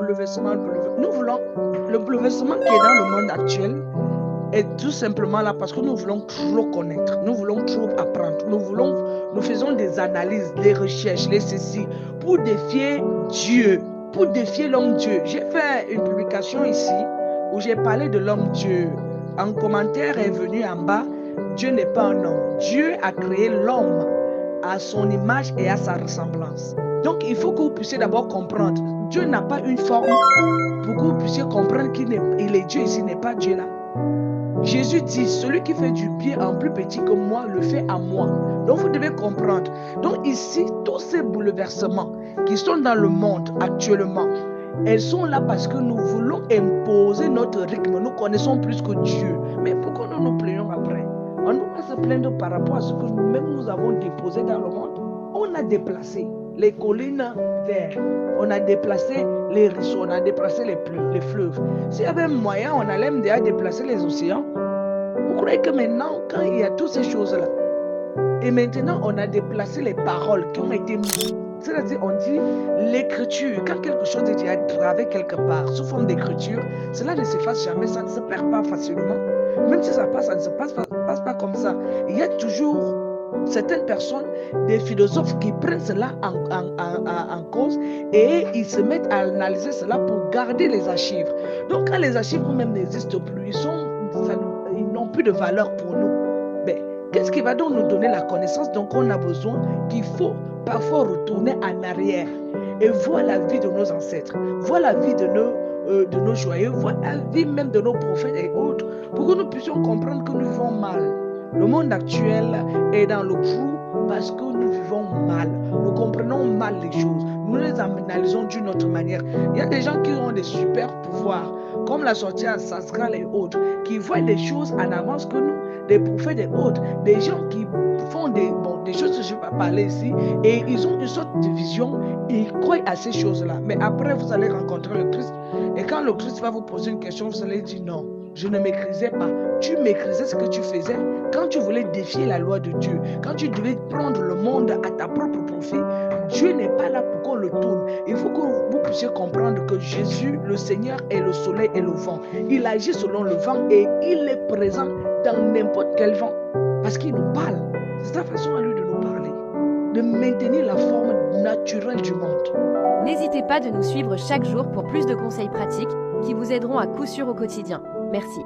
Nous voulons le bouleversement qui est dans le monde actuel est tout simplement là parce que nous voulons trop connaître, nous voulons trop apprendre, nous faisons des analyses, des recherches, les ceci, pour défier Dieu, pour défier l'homme Dieu. J'ai fait une publication ici où j'ai parlé de l'homme Dieu. Un commentaire est venu en bas, Dieu n'est pas un homme. Dieu a créé l'homme à son image et à sa ressemblance. Donc il faut que vous puissiez d'abord comprendre, Dieu n'a pas une forme pour que vous puissiez comprendre qu'il est Dieu ici, n'est pas Dieu là. Jésus dit, celui qui fait du bien en plus petit que moi, le fait à moi. Donc vous devez comprendre. Donc ici, tous ces bouleversements qui sont dans le monde actuellement, elles sont là parce que nous voulons imposer notre rythme. Nous connaissons plus que Dieu. Mais pourquoi nous nous plaignons après? On ne doit pas se plaindre par rapport à ce que nous-mêmes nous avons déposé dans le monde. On a déplacé les collines vertes, on a déplacé les ruisseaux, on a déplacé les fleuves. S'il y avait moyen, on allait déjà déplacer les océans. Vous croyez que maintenant, quand il y a toutes ces choses-là, et maintenant on a déplacé les paroles qui ont été mises, c'est-à-dire on dit l'écriture, quand quelque chose est déjà gravé quelque part sous forme d'écriture, cela ne s'efface jamais, ça ne se perd pas facilement. Même si ça passe, ça ne se passe pas comme ça. Il y a toujours certaines personnes, des philosophes qui prennent cela en cause et ils se mettent à analyser cela pour garder les archives. Donc quand les archives même n'existent plus, ils n'ont plus de valeur pour nous. Mais qu'est-ce qui va donc nous donner la connaissance dont on a besoin, qu'il faut parfois retourner en arrière et voir la vie de nos ancêtres, voir la vie de nos joyeux, voir la vie même de nos prophètes et autres, pour que nous puissions comprendre que nous vivons mal. Le monde actuel est dans le trou parce que nous vivons mal. Nous comprenons mal les choses. Nous les analysons d'une autre manière. Il y a des gens qui ont des super pouvoirs, comme la sortie à Sascal et autres, qui voient les choses en avance que nous, des prophètes et autres, des gens qui font des choses que je ne vais pas parler ici, et ils ont une sorte de vision, et ils croient à ces choses-là. Mais après, vous allez rencontrer le Christ, et quand le Christ va vous poser une question, vous allez dire non. Je ne maîtrisais pas. Tu maîtrisais ce que tu faisais quand tu voulais défier la loi de Dieu, quand tu devais prendre le monde à ta propre profit. Dieu n'est pas là pour qu'on le tourne. Il faut que vous puissiez comprendre que Jésus, le Seigneur, est le soleil et le vent. Il agit selon le vent et il est présent dans n'importe quel vent parce qu'il nous parle. C'est sa façon à lui de nous parler, de maintenir la forme naturelle du monde. N'hésitez pas de nous suivre chaque jour pour plus de conseils pratiques qui vous aideront à coup sûr au quotidien. Merci.